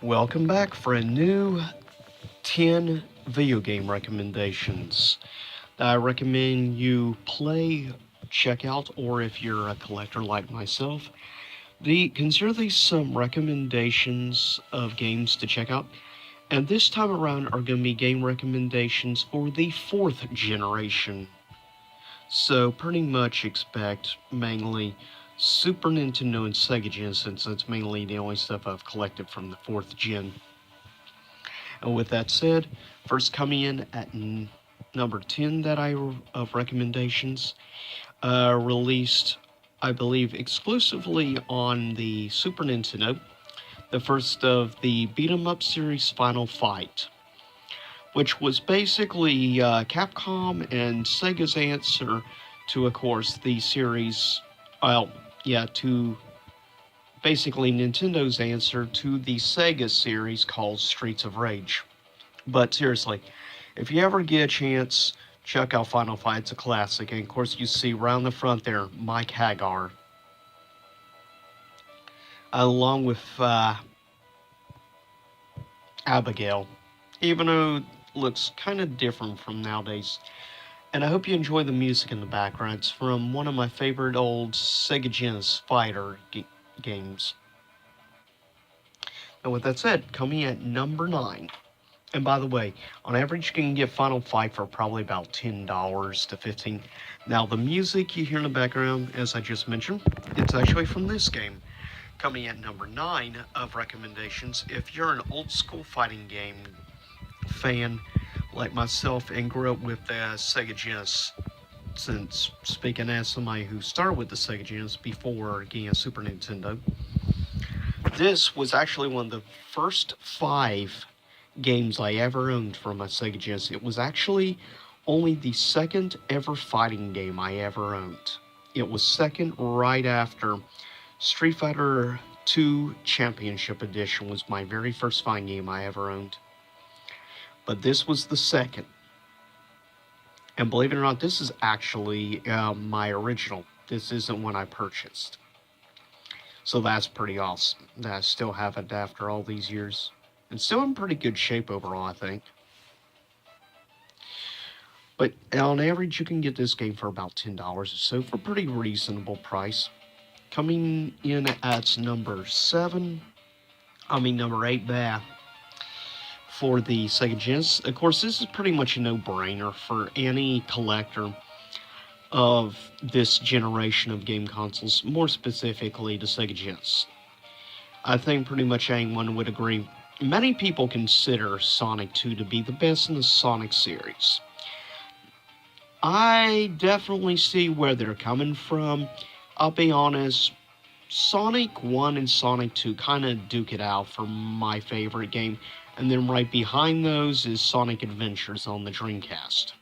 Welcome back for a new 10 video game recommendations that I recommend you play, check out, or if you're a collector like myself, consider these some recommendations of games to check out. And this time around are going to be game recommendations for the fourth generation. So pretty much expect mainly Super Nintendo and Sega Gen, since that's mainly the only stuff I've collected from the fourth gen. And with that said, first coming in at number 10 that of recommendations, released, I believe, exclusively on the Super Nintendo, the first of the beat 'em up series Final Fight, which was basically Capcom and Sega's answer to, of course, the series, to basically Nintendo's answer to the Sega series called Streets of Rage. But seriously, if you ever get a chance, check out Final Fight. It's a classic. And of course, you see right on the front there, Mike Hagar, along with Abigail, even though it looks kind of different from nowadays. And I hope you enjoy the music in the background. It's from one of my favorite old Sega Genesis fighter games. And with that said, coming at number 9. And by the way, on average, you can get Final Fight for probably about $10 to $15. Now, the music you hear in the background, as I just mentioned, it's actually from this game. Coming at number 9 of recommendations, if you're an old school fighting game fan like myself and grew up with the Sega Genesis, since speaking as somebody who started with the Sega Genesis before getting a Super Nintendo, this was actually one of the first 5 games I ever owned from a Sega Genesis. It was actually only the second ever fighting game I ever owned. It was second right after Street Fighter II Championship Edition was my very first fighting game I ever owned. But this was the second. And believe it or not, this is actually my original. This isn't one I purchased. So that's pretty awesome that I still have it after all these years. And still in pretty good shape overall, I think. But on average, you can get this game for about $10 or so for a pretty reasonable price. Coming in at number 8, for the Sega Genesis. Of course, this is pretty much a no-brainer for any collector of this generation of game consoles, more specifically the Sega Genesis. I think pretty much anyone would agree. Many people consider Sonic 2 to be the best in the Sonic series. I definitely see where they're coming from. I'll be honest, Sonic 1 and Sonic 2 kind of duke it out for my favorite game, and then right behind those is Sonic Adventures on the Dreamcast.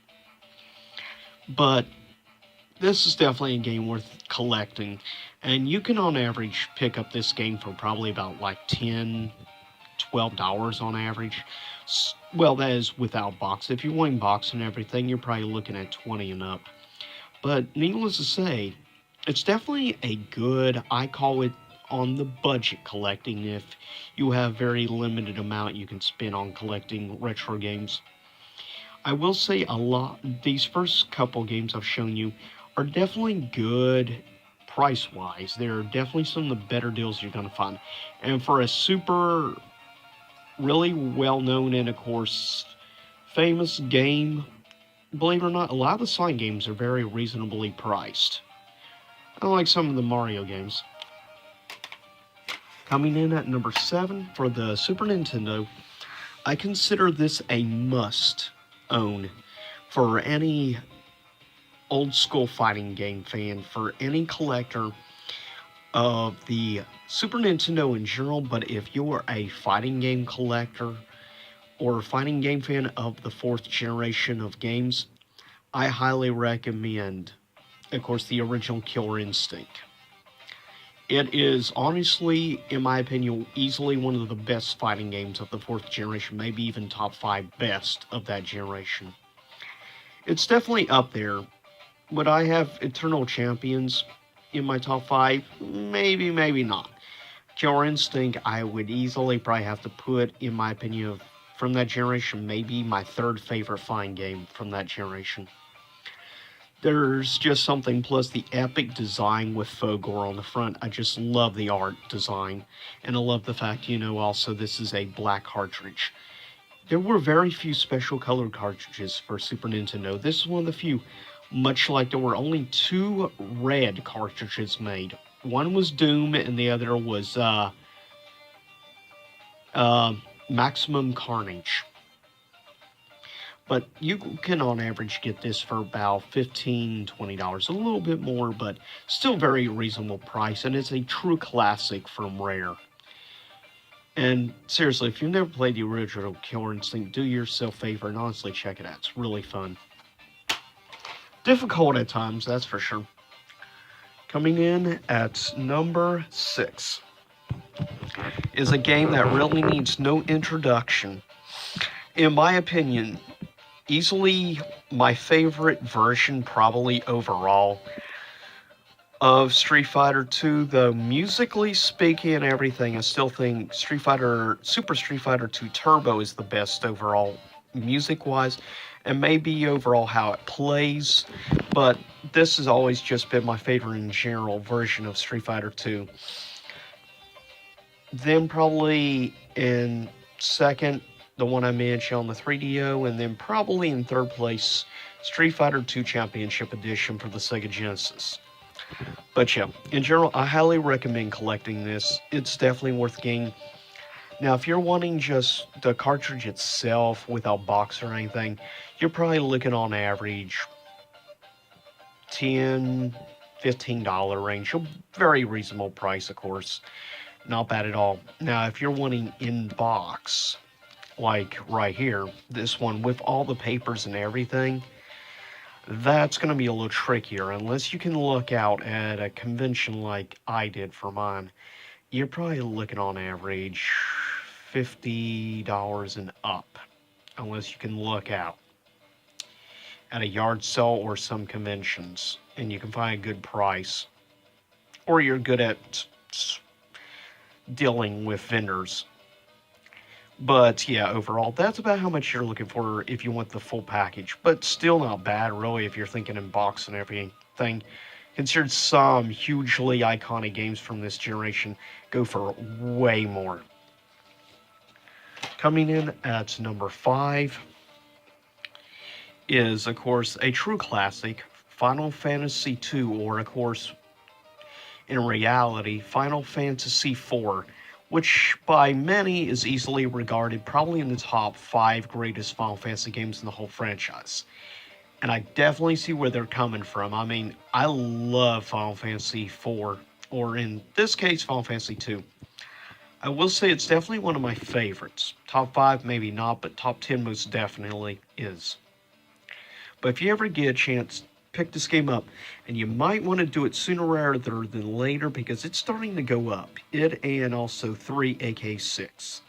But this is definitely a game worth collecting, and you can on average pick up this game for probably about like $10, $12 on average. Well, that is without box. If you're wanting box and everything, you're probably looking at 20 and up. But needless to say, it's definitely a good, I call it on the budget collecting, if you have very limited amount you can spend on collecting retro games. I will say these first couple games I've shown you are definitely good price-wise. They're definitely some of the better deals you're going to find. And for a super, really well-known and, of course, famous game, believe it or not, a lot of the Sonic games are very reasonably priced. Unlike some of the Mario games. Coming in at number 7 for the Super Nintendo, I consider this a must-own for any old school fighting game fan, for any collector of the Super Nintendo in general, but if you're a fighting game collector or fighting game fan of the 4th generation of games, I highly recommend, of course, the original Killer Instinct. It is honestly, in my opinion, easily one of the best fighting games of the 4th generation, maybe even top 5 best of that generation. It's definitely up there. Would I have Eternal Champions in my top 5? Maybe, maybe not. Killer Instinct, I would easily probably have to put, in my opinion, from that generation, maybe my third favorite fine game from that generation. There's just something, plus the epic design with Fogor on the front. I just love the art design, and I love the fact, also this is a black cartridge. There were very few special colored cartridges for Super Nintendo. This is one of the few, much like there were only two red cartridges made. One was Doom, and the other was Maximum Carnage. But you can on average get this for about $15, $20, a little bit more, but still very reasonable price, and it's a true classic from Rare. And seriously, if you've never played the original Killer Instinct, do yourself a favor and honestly check it out. It's really fun. Difficult at times, that's for sure. Coming in at number 6 is a game that really needs no introduction. In my opinion, easily my favorite version, probably overall, of Street Fighter 2, though musically speaking and everything, I still think Super Street Fighter 2 Turbo is the best overall, music-wise, and maybe overall how it plays, but this has always just been my favorite in general version of Street Fighter 2. Then probably in second, the one I mentioned on the 3DO, and then probably in third place, Street Fighter 2 Championship Edition for the Sega Genesis. But yeah, in general, I highly recommend collecting this. It's definitely worth getting. Now, if you're wanting just the cartridge itself without box or anything, you're probably looking on average $10, $15 range. A very reasonable price, of course. Not bad at all. Now, if you're wanting in box, like right here, this one with all the papers and everything, that's going to be a little trickier unless you can look out at a convention like I did for mine. You're probably looking on average $50 and up, unless you can look out at a yard sale or some conventions and you can find a good price, or you're good at dealing with vendors. But yeah, overall, that's about how much you're looking for if you want the full package. But still not bad, really, if you're thinking in box and everything. Considered some hugely iconic games from this generation go for way more. Coming in at number 5 is, of course, a true classic, Final Fantasy II, or, of course, in reality, Final Fantasy IV, which by many is easily regarded probably in the top 5 greatest Final Fantasy games in the whole franchise. And I definitely see where they're coming from. I mean, I love Final Fantasy IV, or in this case, Final Fantasy II. I will say it's definitely one of my favorites. Top 5, maybe not, but top 10 most definitely is. But if you ever get a chance, pick this game up, and you might want to do it sooner rather than later because it's starting to go up. It and also 3 AK6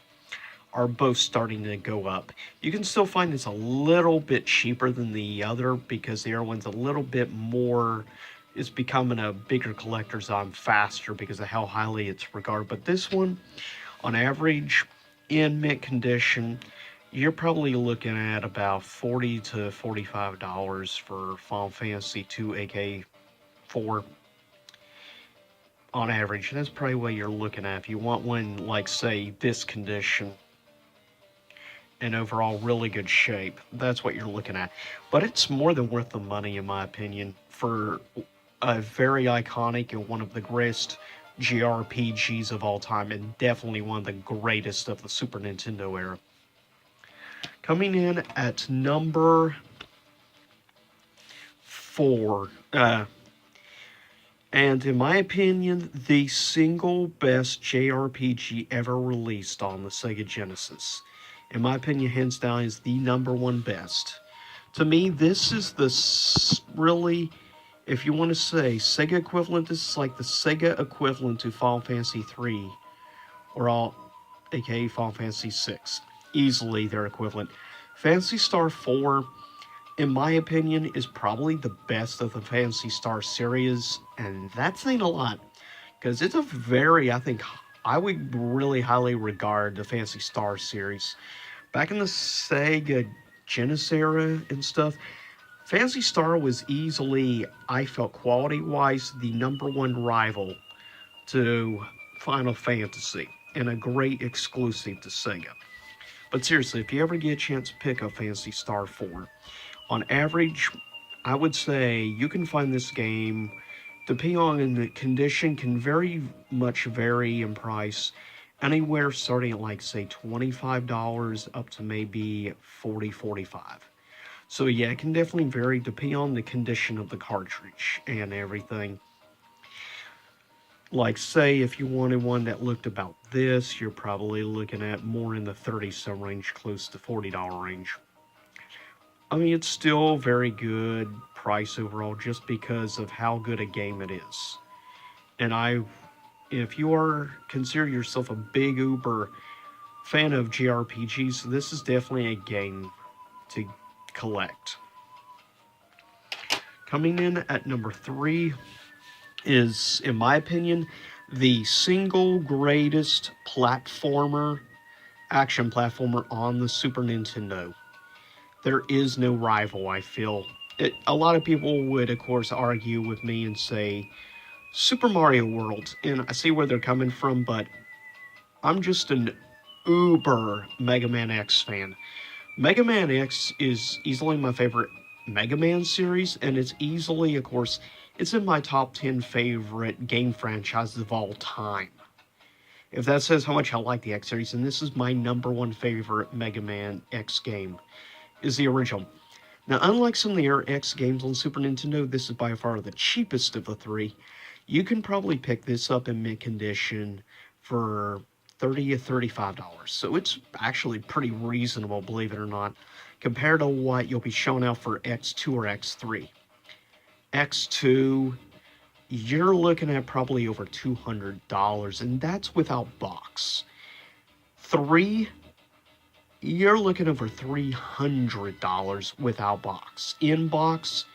are both starting to go up. You can still find this a little bit cheaper than the other because the other one's a little bit more, it's becoming a bigger collector's item faster because of how highly it's regarded. But this one, on average, in mint condition, you're probably looking at about $40 to $45 for Final Fantasy II AK4 on average. And that's probably what you're looking at. If you want one, like, say, this condition and overall really good shape, that's what you're looking at. But it's more than worth the money, in my opinion, for a very iconic and one of the greatest JRPGs of all time, and definitely one of the greatest of the Super Nintendo era. Coming in at number 4, and in my opinion, the single best JRPG ever released on the Sega Genesis. In my opinion, hands down, is the number 1 best. To me, this is the really, if you want to say Sega equivalent, this is like the Sega equivalent to Final Fantasy 3, or aka Final Fantasy 6. Easily their equivalent. Phantasy Star 4, in my opinion, is probably the best of the Phantasy Star series, and that's saying a lot, because it's a very, I think, I would really highly regard the Phantasy Star series. Back in the Sega Genesis era and stuff, Phantasy Star was easily, I felt quality wise, the number one rival to Final Fantasy and a great exclusive to Sega. But seriously, if you ever get a chance to pick up Phantasy Star 4, on average, I would say you can find this game, depending on the condition, can very much vary in price, anywhere starting at like say $25 up to maybe 40, 45. So yeah, it can definitely vary depending on the condition of the cartridge and everything. Like say if you wanted one that looked about this, you're probably looking at more in the 30 some range, close to $40 range. I mean, it's still very good price overall just because of how good a game it is. And if you are consider yourself a big Uber fan of JRPGs, this is definitely a game to collect. Coming in at number 3 is, in my opinion, the single greatest action platformer on the Super Nintendo. There is no rival, I feel. A lot of people would, of course, argue with me and say Super Mario World, and I see where they're coming from, but I'm just an uber Mega Man X fan. Mega Man X is easily my favorite Mega Man series, and it's easily, of course, it's in my top 10 favorite game franchises of all time. If that says how much I like the X series, and this is my number one favorite Mega Man X game, is the original. Now, unlike some of the X games on Super Nintendo, this is by far the cheapest of the three. You can probably pick this up in mint condition for $30 to $35. So it's actually pretty reasonable, believe it or not, compared to what you'll be showing out for X2 or X3. X2, you're looking at probably over $200, and that's without box. 3, you're looking over $300 without box. In box,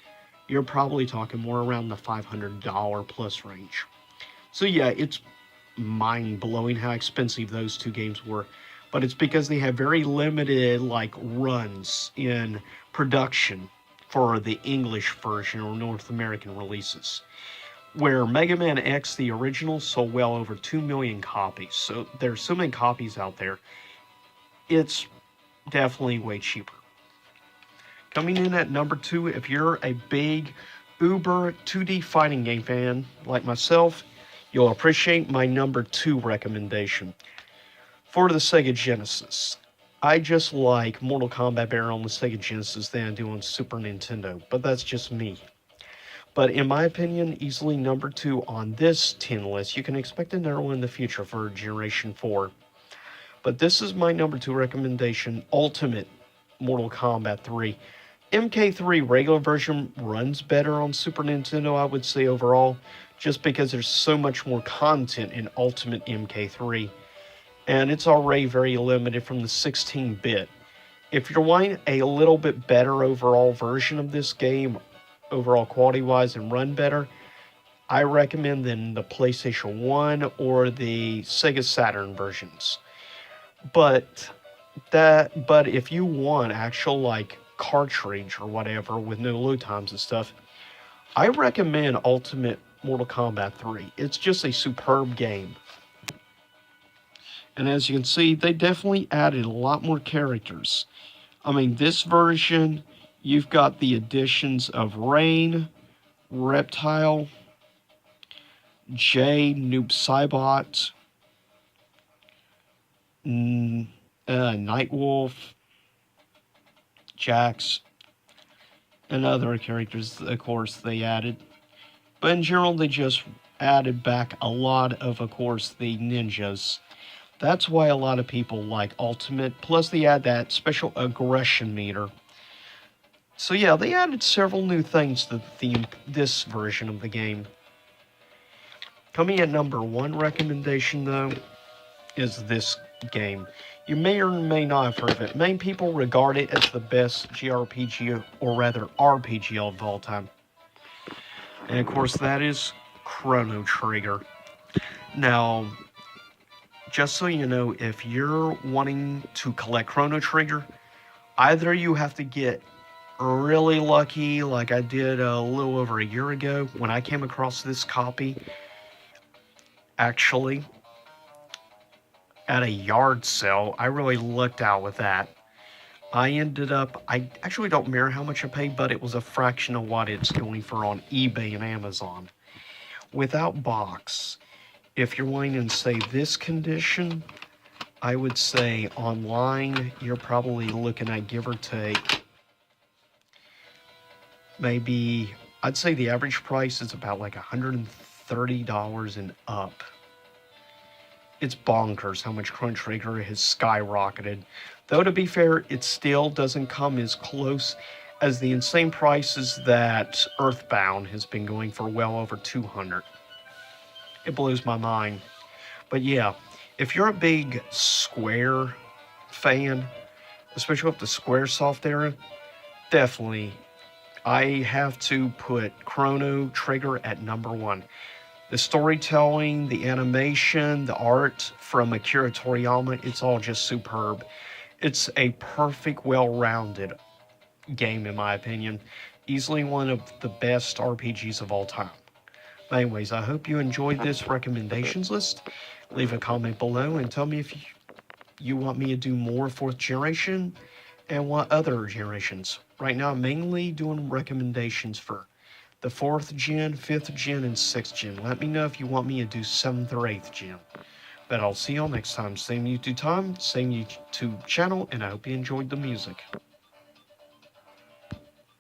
you're probably talking more around the $500 plus range. So yeah, it's mind-blowing how expensive those two games were, but it's because they have very limited runs in production for the English version or North American releases, where Mega Man X, the original, sold well over 2 million copies. So there's so many copies out there, it's definitely way cheaper. Coming in at number 2, if you're a big Uber 2D fighting game fan like myself, you'll appreciate my number 2 recommendation. For the Sega Genesis, I just like Mortal Kombat better on the Sega Genesis than I do on Super Nintendo, but that's just me. But in my opinion, easily number 2 on this 10 list. You can expect another one in the future for Generation 4. But this is my number 2 recommendation, Ultimate Mortal Kombat 3. MK3 regular version runs better on Super Nintendo, I would say overall, just because there's so much more content in Ultimate MK3. And it's already very limited from the 16-bit. If you're wanting a little bit better overall version of this game, overall quality-wise and run better, I recommend then the PlayStation 1 or the Sega Saturn versions. But if you want actual cartridge or whatever with no load times and stuff, I recommend Ultimate Mortal Kombat 3. It's just a superb game. And as you can see, they definitely added a lot more characters. I mean, this version, you've got the additions of Rain, Reptile, Jade, Noob Saibot, Nightwolf, Jax, and other characters, of course, they added. But in general, they just added back a lot of course, the ninjas. That's why a lot of people like Ultimate. Plus, they add that special aggression meter. So yeah, they added several new things to this version of the game. Coming at number 1 recommendation, though, is this game. You may or may not have heard of it. Many people regard it as the best JRPG, or rather RPG of all time. And of course, that is Chrono Trigger. Now, just so you know, if you're wanting to collect Chrono Trigger, either you have to get really lucky, like I did a little over a year ago when I came across this copy, actually, at a yard sale. I really lucked out with that. I actually don't remember how much I paid, but it was a fraction of what it's going for on eBay and Amazon. Without box, if you're wanting in, say, this condition, I would say online, you're probably looking at, give or take, maybe, I'd say the average price is about like $130 and up. It's bonkers how much Chrono Trigger has skyrocketed. Though, to be fair, it still doesn't come as close as the insane prices that Earthbound has been going for, well over 200. It blows my mind. But yeah, if you're a big Square fan, especially with the Squaresoft era, definitely I have to put Chrono Trigger at number one. The storytelling, the animation, the art from Akira Toriyama, it's all just superb. It's a perfect, well-rounded game, in my opinion. Easily one of the best RPGs of all time. But anyways, I hope you enjoyed this recommendations list. Leave a comment below and tell me if you want me to do more 4th generation and what other generations. Right now, I'm mainly doing recommendations for the 4th gen, 5th gen, and 6th gen. Let me know if you want me to do 7th or 8th gen. But I'll see y'all next time. Same YouTube time, same YouTube channel, and I hope you enjoyed the music.